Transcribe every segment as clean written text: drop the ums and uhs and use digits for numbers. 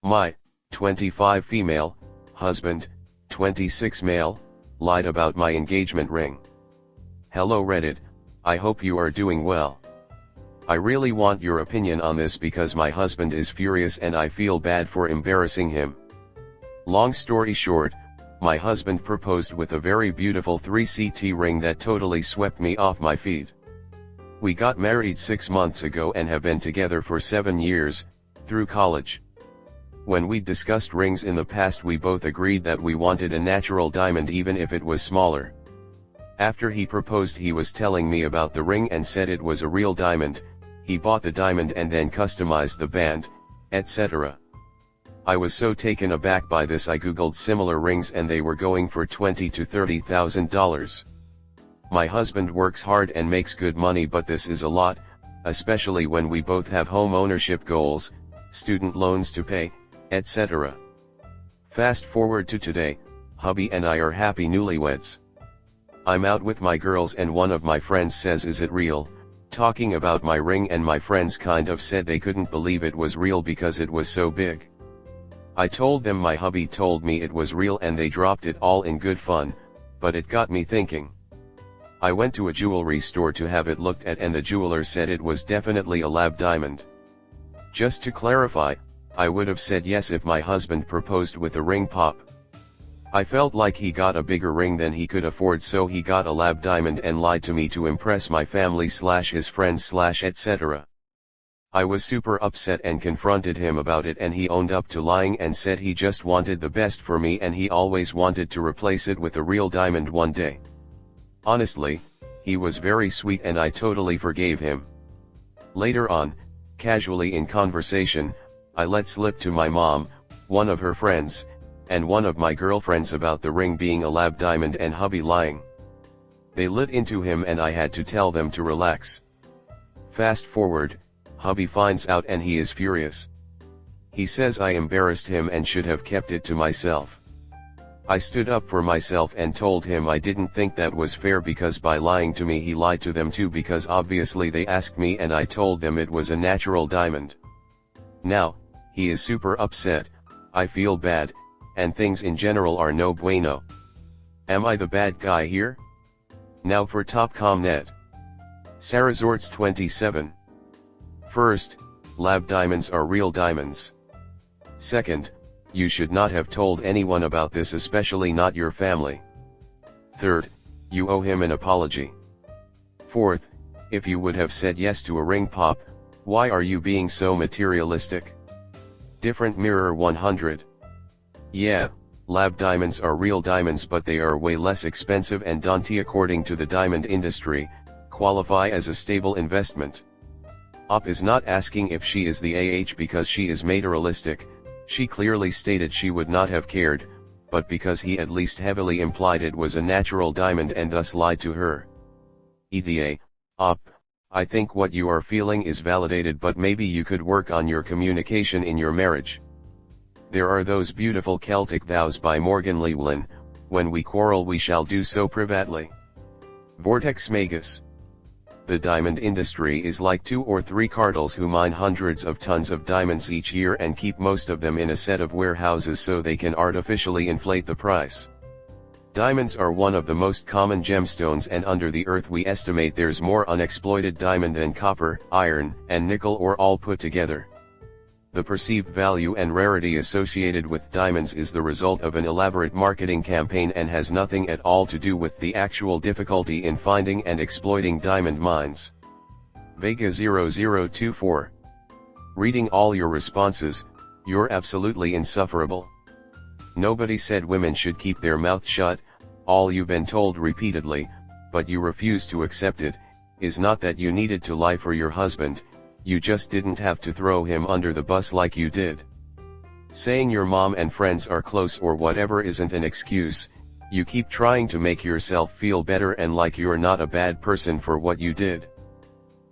My 25 female husband, 26 male, lied about my engagement ring. Hello Reddit, I hope you are doing well. I really want your opinion on this because my husband is furious and I feel bad for embarrassing him. Long story short, my husband proposed with a very beautiful 3CT ring that totally swept me off my feet. We got married 6 months ago and have been together for 7 years, through college. When we discussed rings in the past, we both agreed that we wanted a natural diamond even if it was smaller. After he proposed, he was telling me about the ring and said it was a real diamond. He bought the diamond and then customized the band, etc. I was so taken aback by this I googled similar rings and they were going for $20,000 to $30,000. My husband works hard and makes good money, but this is a lot, especially when we both have home ownership goals, student loans to pay, etc. Fast forward to today, hubby and I are happy newlyweds. I'm out with my girls and one of my friends says, "Is it real?" talking about my ring, and my friends kind of said they couldn't believe it was real because it was so big. I told them my hubby told me it was real and they dropped it all in good fun, but it got me thinking. I went to a jewelry store to have it looked at and the jeweler said it was definitely a lab diamond. Just to clarify, I would have said yes if my husband proposed with a ring pop. I felt like he got a bigger ring than he could afford, so he got a lab diamond and lied to me to impress my family / his friends / etc. I was super upset and confronted him about it, and he owned up to lying and said he just wanted the best for me and he always wanted to replace it with a real diamond one day. Honestly, he was very sweet and I totally forgave him. Later on, casually in conversation, I let slip to my mom, one of her friends, and one of my girlfriends about the ring being a lab diamond and hubby lying. They lit into him and I had to tell them to relax. Fast forward, hubby finds out and he is furious. He says I embarrassed him and should have kept it to myself. I stood up for myself and told him I didn't think that was fair because by lying to me he lied to them too, because obviously they asked me and I told them it was a natural diamond. Now, he is super upset, I feel bad, and things in general are no bueno. Am I the bad guy here? Now for top comment. Sarazorts 27. First, lab diamonds are real diamonds. Second, you should not have told anyone about this, especially not your family. Third, you owe him an apology. Fourth, if you would have said yes to a ring pop, why are you being so materialistic? Different Mirror 100. Yeah, lab diamonds are real diamonds, but they are way less expensive and don't, according to the diamond industry, qualify as a stable investment. Op is not asking if she is the AH because she is materialistic. She clearly stated she would not have cared, but because he at least heavily implied it was a natural diamond and thus lied to her. ETA, Op, I think what you are feeling is validated, but maybe you could work on your communication in your marriage. There are those beautiful Celtic vows by Morgan Llewellyn, "When we quarrel we shall do so privately." Vortex Magus. The diamond industry is like 2 or 3 cartels who mine hundreds of tons of diamonds each year and keep most of them in a set of warehouses so they can artificially inflate the price. Diamonds are one of the most common gemstones, and under the earth we estimate there's more unexploited diamond than copper, iron, and nickel or all put together. The perceived value and rarity associated with diamonds is the result of an elaborate marketing campaign and has nothing at all to do with the actual difficulty in finding and exploiting diamond mines. Vega 0024. Reading all your responses, you're absolutely insufferable. Nobody said women should keep their mouth shut. All you've been told repeatedly, but you refuse to accept it, is not that you needed to lie for your husband. You just didn't have to throw him under the bus like you did. Saying your mom and friends are close or whatever isn't an excuse. You keep trying to make yourself feel better and like you're not a bad person for what you did.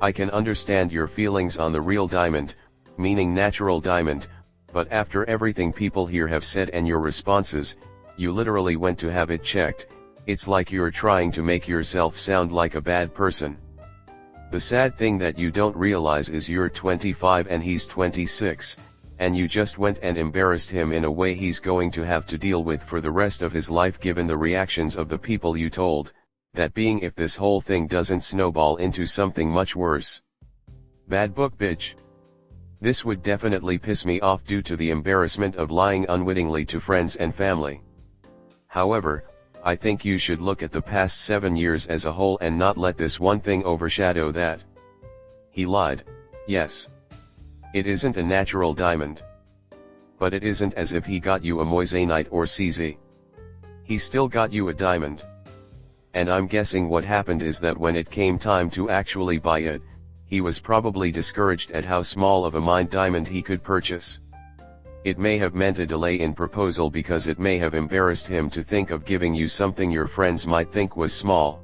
I can understand your feelings on the real diamond, meaning natural diamond, but after everything people here have said and your responses, you literally went to have it checked. It's like you're trying to make yourself sound like a bad person. The sad thing that you don't realize is you're 25 and he's 26, and you just went and embarrassed him in a way he's going to have to deal with for the rest of his life given the reactions of the people you told, that being if this whole thing doesn't snowball into something much worse. Bad book bitch. This would definitely piss me off due to the embarrassment of lying unwittingly to friends and family. However, I think you should look at the past 7 years as a whole and not let this one thing overshadow that. He lied, yes. It isn't a natural diamond. But it isn't as if he got you a moissanite or CZ. He still got you a diamond. And I'm guessing what happened is that when it came time to actually buy it, he was probably discouraged at how small of a mined diamond he could purchase. It may have meant a delay in proposal because it may have embarrassed him to think of giving you something your friends might think was small.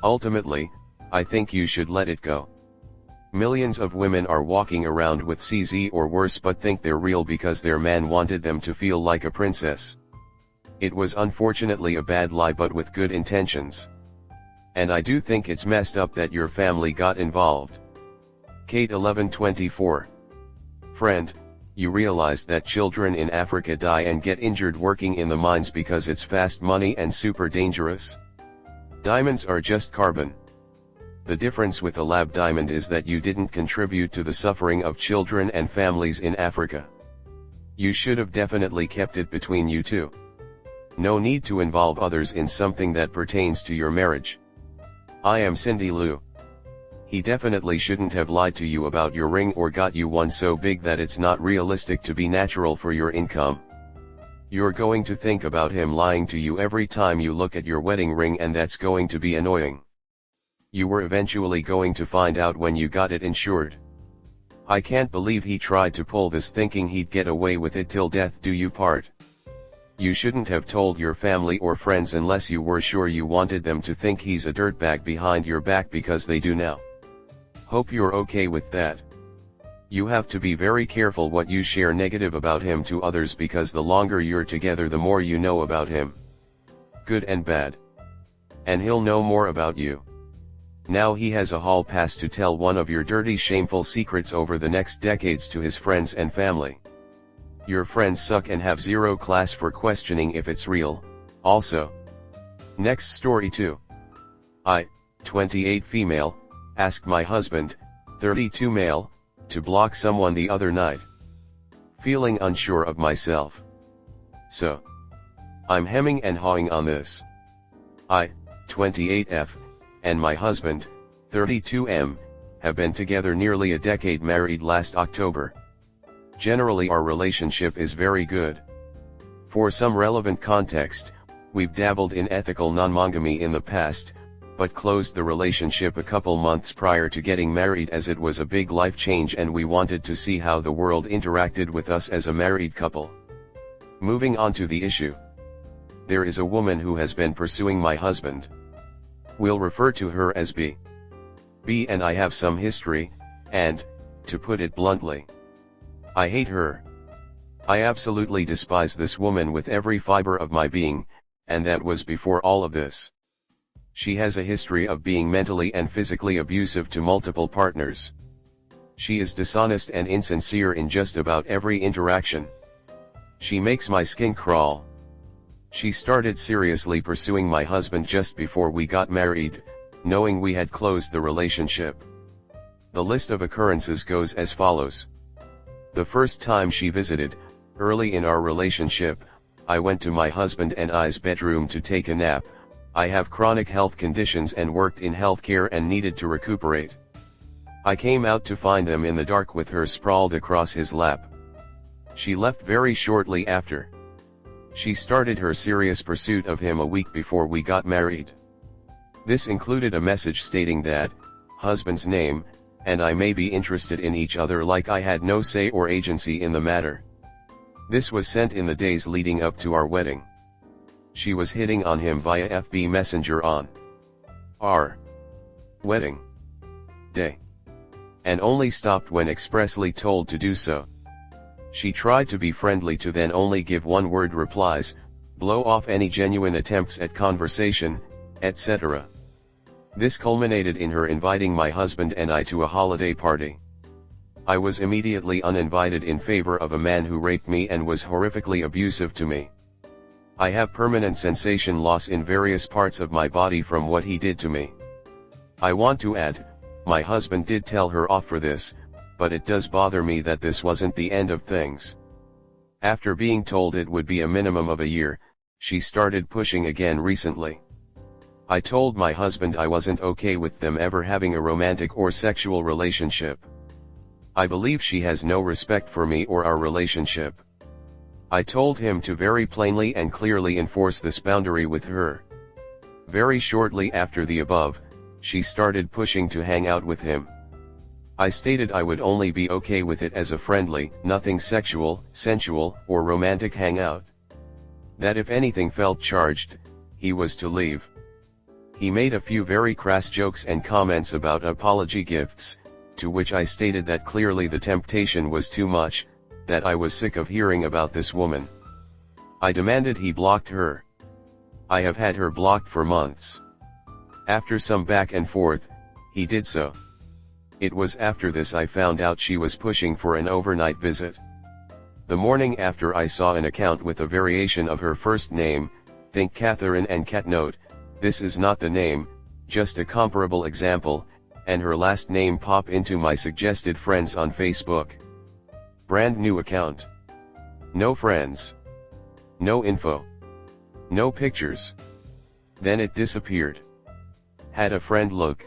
Ultimately, I think you should let it go. Millions of women are walking around with CZ or worse but think they're real because their man wanted them to feel like a princess. It was unfortunately a bad lie but with good intentions. And I do think it's messed up that your family got involved. Kate 1124. Friend, you realized that children in Africa die and get injured working in the mines because it's fast money and super dangerous? Diamonds are just carbon. The difference with a lab diamond is that you didn't contribute to the suffering of children and families in Africa. You should have definitely kept it between you two. No need to involve others in something that pertains to your marriage. I am Cindy Lou. He definitely shouldn't have lied to you about your ring or got you one so big that it's not realistic to be natural for your income. You're going to think about him lying to you every time you look at your wedding ring and that's going to be annoying. You were eventually going to find out when you got it insured. I can't believe he tried to pull this thinking he'd get away with it till death do you part. You shouldn't have told your family or friends unless you were sure you wanted them to think he's a dirtbag behind your back because they do now. Hope you're okay with that. You have to be very careful what you share negative about him to others because the longer you're together the more you know about him. Good and bad. And he'll know more about you. Now he has a hall pass to tell one of your dirty shameful secrets over the next decades to his friends and family. Your friends suck and have zero class for questioning if it's real, also. Next story 2. I, 28 female, asked my husband, 32 male, to block someone the other night. Feeling unsure of myself. So, I'm hemming and hawing on this. I, 28F, and my husband, 32M, have been together nearly a decade, married last October. Generally our relationship is very good. For some relevant context, we've dabbled in ethical non-monogamy in the past, but closed the relationship a couple months prior to getting married as it was a big life change and we wanted to see how the world interacted with us as a married couple. Moving on to the issue. There is a woman who has been pursuing my husband. We'll refer to her as B. B and I have some history, and, to put it bluntly, I hate her. I absolutely despise this woman with every fiber of my being, and that was before all of this. She has a history of being mentally and physically abusive to multiple partners. She is dishonest and insincere in just about every interaction. She makes my skin crawl. She started seriously pursuing my husband just before we got married, knowing we had closed the relationship. The list of occurrences goes as follows. The first time she visited, early in our relationship, I went to my husband and I's bedroom to take a nap. I have chronic health conditions and worked in healthcare and needed to recuperate. I came out to find them in the dark with her sprawled across his lap. She left very shortly after. She started her serious pursuit of him a week before we got married. This included a message stating that, husband's name, and I may be interested in each other, like I had no say or agency in the matter. This was sent in the days leading up to our wedding. She was hitting on him via FB Messenger on our wedding day, and only stopped when expressly told to do so. She tried to be friendly to then only give one-word replies, blow off any genuine attempts at conversation, etc. This culminated in her inviting my husband and I to a holiday party. I was immediately uninvited in favor of a man who raped me and was horrifically abusive to me. I have permanent sensation loss in various parts of my body from what he did to me. I want to add, my husband did tell her off for this, but it does bother me that this wasn't the end of things. After being told it would be a minimum of a year, she started pushing again recently. I told my husband I wasn't okay with them ever having a romantic or sexual relationship. I believe she has no respect for me or our relationship. I told him to very plainly and clearly enforce this boundary with her. Very shortly after the above, she started pushing to hang out with him. I stated I would only be okay with it as a friendly, nothing sexual, sensual, or romantic hangout. That if anything felt charged, he was to leave. He made a few very crass jokes and comments about apology gifts, to which I stated that clearly the temptation was too much, that I was sick of hearing about this woman. I demanded he blocked her. I have had her blocked for months. After some back and forth, he did so. It was after this I found out she was pushing for an overnight visit. The morning after I saw an account with a variation of her first name, think Catherine and Cat note, this is not the name, just a comparable example, and her last name pop into my suggested friends on Facebook. Brand new account. No friends. No info. No pictures. Then it disappeared. Had a friend look.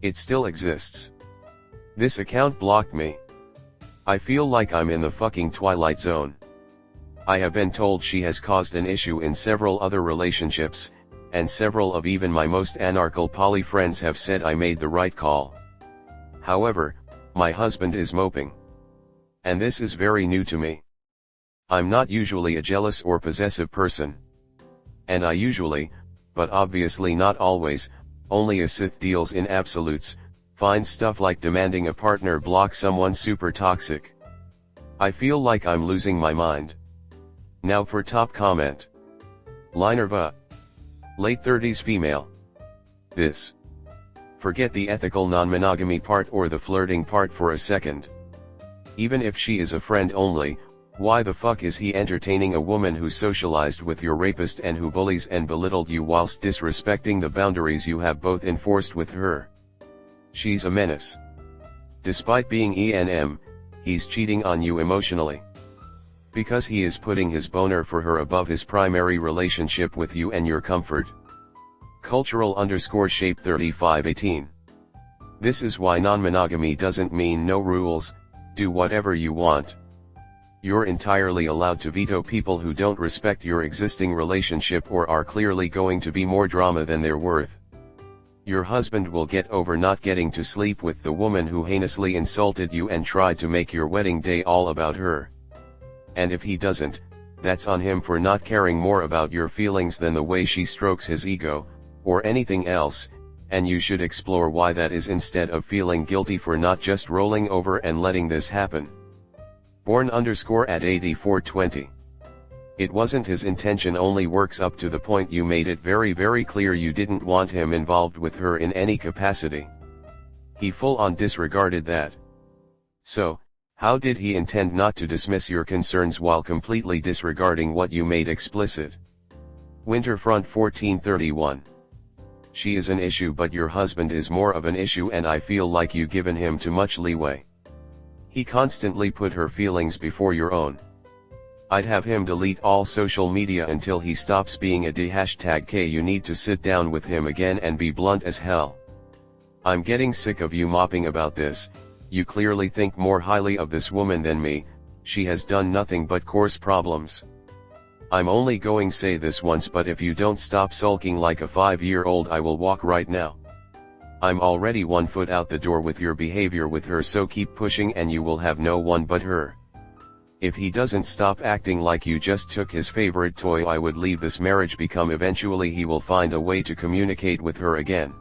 It still exists. This account blocked me. I feel like I'm in the fucking twilight zone. I have been told she has caused an issue in several other relationships, and several of even my most anarchical poly friends have said I made the right call. However, my husband is moping. And this is very new to me. I'm not usually a jealous or possessive person. And I usually, but obviously not always, only a Sith deals in absolutes, find stuff like demanding a partner block someone super toxic. I feel like I'm losing my mind. Now for top comment. Linerva. Late 30s female. This. Forget the ethical non-monogamy part or the flirting part for a second. Even if she is a friend only, why the fuck is he entertaining a woman who socialized with your rapist and who bullies and belittled you whilst disrespecting the boundaries you have both enforced with her? She's a menace. Despite being ENM, he's cheating on you emotionally. Because he is putting his boner for her above his primary relationship with you and your comfort. Cultural_shape 3518. This is why non-monogamy doesn't mean no rules, do whatever you want. You're entirely allowed to veto people who don't respect your existing relationship or are clearly going to be more drama than they're worth. Your husband will get over not getting to sleep with the woman who heinously insulted you and tried to make your wedding day all about her. And if he doesn't, that's on him for not caring more about your feelings than the way she strokes his ego, or anything else, and you should explore why that is instead of feeling guilty for not just rolling over and letting this happen. Born_at 8420. It wasn't his intention only works up to the point you made it very clear you didn't want him involved with her in any capacity. He full on disregarded that. So, how did he intend not to dismiss your concerns while completely disregarding what you made explicit? Winterfront 1431. She is an issue but your husband is more of an issue and I feel like you given him too much leeway. He constantly put her feelings before your own. I'd have him delete all social media until he stops being a #K. You need to sit down with him again and be blunt as hell. I'm getting sick of you mopping about this. You clearly think more highly of this woman than me, she has done nothing but cause problems. I'm only going say this once but if you don't stop sulking like a 5-year-old I will walk right now. I'm already 1 foot out the door with your behavior with her so keep pushing and you will have no one but her. If he doesn't stop acting like you just took his favorite toy I would leave this marriage become eventually he will find a way to communicate with her again.